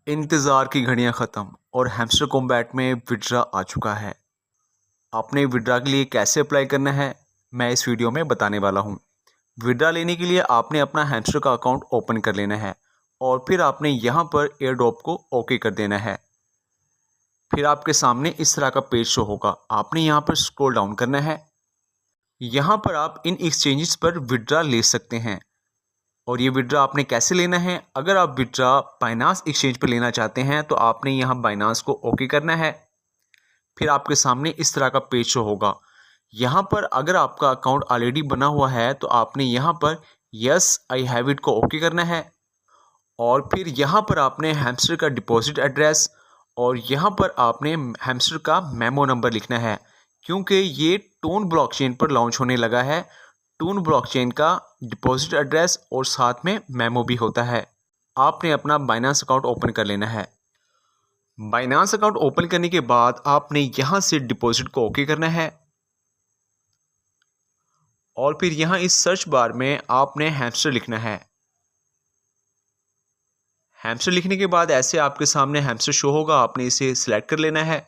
इंतज़ार की घड़ियां ख़त्म और हैमस्टर कॉम्बैट में विड्रा आ चुका है। आपने विड्रा के लिए कैसे अप्लाई करना है मैं इस वीडियो में बताने वाला हूं। विड्रा लेने के लिए आपने अपना हैमस्टर का अकाउंट ओपन कर लेना है और फिर आपने यहां पर एयर ड्रॉप को ओके कर देना है। फिर आपके सामने इस तरह का पेज शो होगा। आपने यहां पर स्क्रॉल डाउन करना है। यहां पर आप इन एक्सचेंजेस पर विड्रा ले सकते हैं। और ये विड्रा आपने कैसे लेना है, अगर आप विड्रा बाइनांस एक्सचेंज पर लेना चाहते हैं तो आपने यहाँ बाइनांस को ओके करना है। फिर आपके सामने इस तरह का पेज शो होगा। यहाँ पर अगर आपका अकाउंट ऑलरेडी बना हुआ है तो आपने यहाँ पर यस आई हैव इट को ओके करना है। और फिर यहाँ पर आपने हैमस्टर का डिपॉजिट एड्रेस और यहाँ पर आपने हैमस्टर का मेमो नंबर लिखना है, क्योंकि ये टोन ब्लॉकचेन पर लॉन्च होने लगा है। टून ब्लॉकचेन का डिपॉजिट एड्रेस और साथ में मेमो भी होता है। आपने अपना बाइनांस अकाउंट ओपन कर लेना है। बाइनांस अकाउंट ओपन करने के बाद आपने यहां से डिपॉजिट को ओके करना है और फिर यहां इस सर्च बार में आपने हैमस्टर लिखना है। हैमस्टर लिखने के बाद ऐसे आपके सामने हैमस्टर शो होगा। आपने इसे सिलेक्ट कर लेना है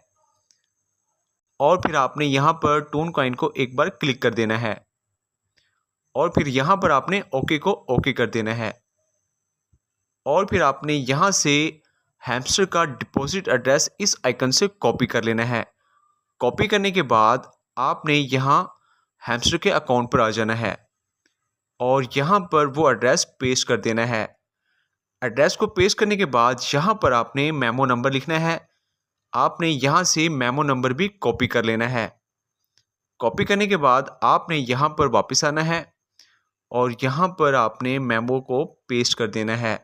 और फिर आपने यहां पर टून कॉइन को एक बार क्लिक कर देना है और फिर यहाँ पर आपने ओके को ओके कर देना है। और फिर आपने यहाँ से हैमस्टर का डिपॉजिट एड्रेस इस आइकन से कॉपी कर लेना है। कॉपी करने के बाद आपने यहाँ हैमस्टर के अकाउंट पर आ जाना है और यहाँ पर वो एड्रेस पेस्ट कर देना है। एड्रेस को पेस्ट करने के बाद यहाँ पर आपने मेमो नंबर लिखना है। आपने यहाँ से मेमो नंबर भी कॉपी कर लेना है। कॉपी करने के बाद आपने यहाँ पर वापस आना है और यहाँ पर आपने मेमो को पेस्ट कर देना है।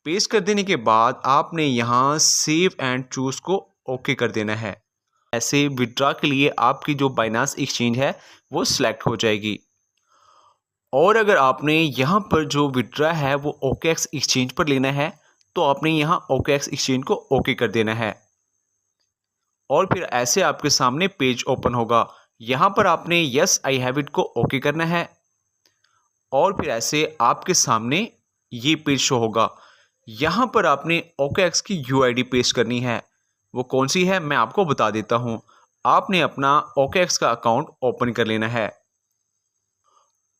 पेस्ट कर देने के बाद आपने यहाँ सेव एंड चूज़ को ओके कर देना है। ऐसे विड्रा के लिए आपकी जो बाइनांस एक्सचेंज है वो सिलेक्ट हो जाएगी। और अगर आपने यहाँ पर जो विड्रा है वो OKX एक्सचेंज पर लेना है तो आपने यहाँ OKX एक्सचेंज को ओके कर देना है और फिर ऐसे आपके सामने पेज ओपन होगा। यहाँ पर आपने यस आई हैव इट को ओके करना है और फिर ऐसे आपके सामने ये पेज शो होगा। यहाँ पर आपने OKX की UID पेस्ट करनी है। वो कौन सी है मैं आपको बता देता हूँ। आपने अपना OKX का अकाउंट ओपन कर लेना है।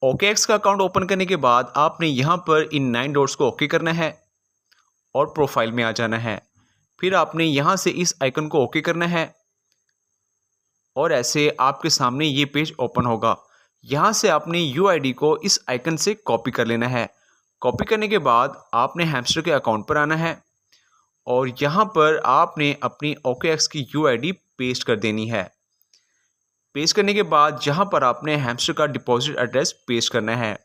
OKX का अकाउंट ओपन करने के बाद आपने यहाँ पर इन 9 डॉट्स को ओके करना है और प्रोफाइल में आ जाना है। फिर आपने यहाँ से इस आइकन को ओके करना है और ऐसे आपके सामने ये पेज ओपन होगा। यहाँ से आपने UID को इस आइकन से कॉपी कर लेना है। कॉपी करने के बाद आपने हैमस्टर के अकाउंट पर आना है और यहाँ पर आपने अपनी OKX की UID पेस्ट कर देनी है। पेस्ट करने के बाद यहाँ पर आपने हैमस्टर का डिपॉजिट एड्रेस पेस्ट करना है।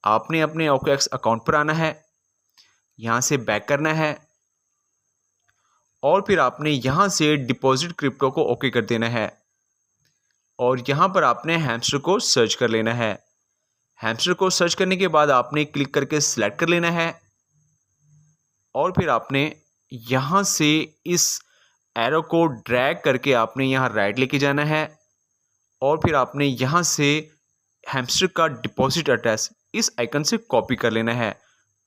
आपने अपने OKX अकाउंट पर आना है, यहाँ से बैक करना है और फिर आपने यहाँ से डिपॉजिट क्रिप्टो को ओके कर देना है और यहाँ पर आपने हैमस्टर को सर्च कर लेना है। हैमस्टर को सर्च करने के बाद आपने क्लिक करके सिलेक्ट कर लेना है और फिर आपने यहाँ से इस एरो को ड्रैग करके आपने यहाँ राइट लेके जाना है और फिर आपने यहाँ से हैमस्टर का डिपॉजिट एड्रेस इस आइकन से कॉपी कर लेना है।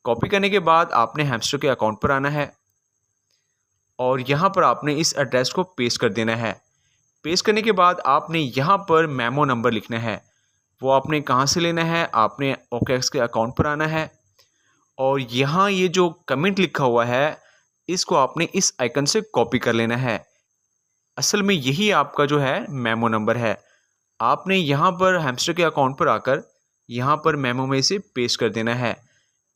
कॉपी करने के बाद आपने हैमस्टर के अकाउंट पर आना है और यहाँ पर आपने इस एड्रेस को पेस्ट कर देना है। पेस्ट करने के बाद आपने यहाँ पर मेमो नंबर लिखना है। वो आपने कहाँ से लेना है, आपने OKX के अकाउंट पर आना है और यहाँ ये जो कमेंट लिखा हुआ है इसको आपने इस आइकन से कॉपी कर लेना है। असल में यही आपका जो है मेमो नंबर है। आपने यहाँ पर हैमस्टर के अकाउंट पर आकर यहाँ पर मेमो में से पेस्ट कर देना है।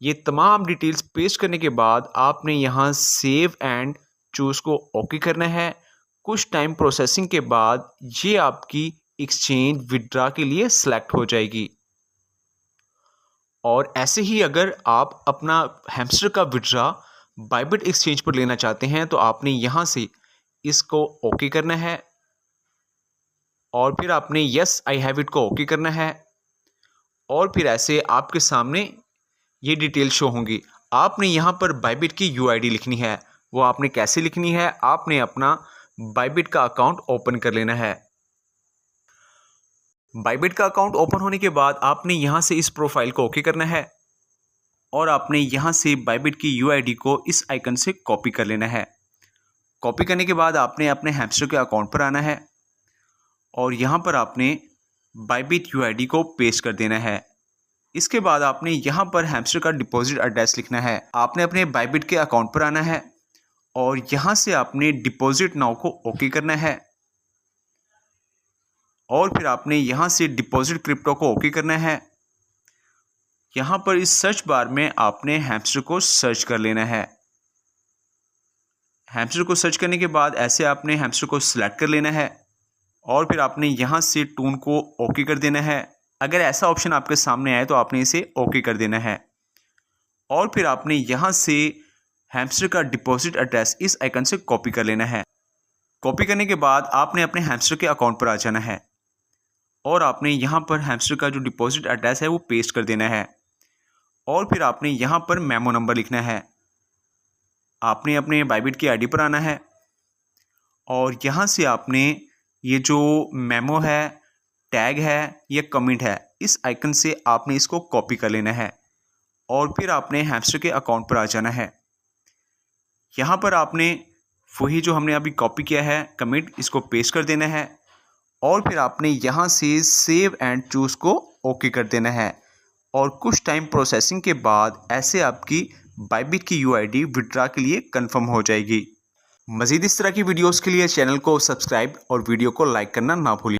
ये तमाम डिटेल्स पेस्ट करने के बाद आपने यहाँ सेव एंड चूज़ को ओके करना है। कुछ टाइम प्रोसेसिंग के बाद ये आपकी एक्सचेंज विड्रा के लिए सिलेक्ट हो जाएगी। और ऐसे ही अगर आप अपना हैमस्टर का विड्रा बाइबिट एक्सचेंज पर लेना चाहते हैं तो आपने यहाँ से इसको ओके करना है और फिर आपने यस आई हैव इट को ओके करना है और फिर ऐसे आपके सामने ये डिटेल शो होंगी। आपने यहाँ पर बाइबिट की UID लिखनी है। वो आपने कैसे लिखनी है, आपने अपना बाइबिट का अकाउंट ओपन कर लेना है। बाइबिट का अकाउंट ओपन होने के बाद आपने यहाँ से इस प्रोफाइल को ओके करना है और आपने यहाँ से बायबिट की यूआईडी को इस आइकन से कॉपी कर लेना है। कॉपी करने के बाद आपने अपने हैमस्टर के अकाउंट पर आना है और यहाँ पर आपने बायबिट यूआईडी को पेस्ट कर देना है। इसके बाद आपने यहाँ पर हैमस्टर का डिपॉजिट एड्रेस लिखना है। आपने अपने बायबिट के अकाउंट पर आना है और यहाँ से आपने डिपॉजिट नाउ को ओके करना है और फिर आपने यहाँ से डिपॉजिट क्रिप्टो को ओके करना है। यहाँ पर इस सर्च बार में आपने हैमस्टर को सर्च कर लेना है। हैमस्टर को सर्च करने के बाद ऐसे आपने हैमस्टर को सिलेक्ट कर लेना है और फिर आपने यहाँ से टून को ओके कर देना है। अगर ऐसा ऑप्शन आपके सामने आए तो आपने इसे ओके कर देना है और फिर आपने यहाँ से हैमस्टर का डिपॉजिट एड्रेस इस आइकन से कॉपी कर लेना है। कॉपी करने के बाद आपने अपने हैमस्टर के अकाउंट पर आ जाना है और आपने यहाँ पर हैमस्टर का जो डिपॉजिट एड्रेस है वो पेस्ट कर देना है और फिर आपने यहाँ पर मेमो नंबर लिखना है। आपने अपने बायबिट की आईडी पर आना है और यहाँ से आपने ये जो मेमो है, टैग है या कमेंट है, इस आइकन से आपने इसको कॉपी कर लेना है और फिर आपने हैमस्टर के अकाउंट पर आ जाना है। यहाँ पर आपने वही जो हमने अभी कॉपी किया है कमेंट, इसको पेस्ट कर देना है और फिर आपने यहाँ से सेव एंड चूज़ को ओके कर देना है और कुछ टाइम प्रोसेसिंग के बाद ऐसे आपकी बायबिट की यूआईडी विड्रॉ के लिए कंफर्म हो जाएगी। मज़ीद इस तरह की वीडियोस के लिए चैनल को सब्सक्राइब और वीडियो को लाइक करना ना भूलिए।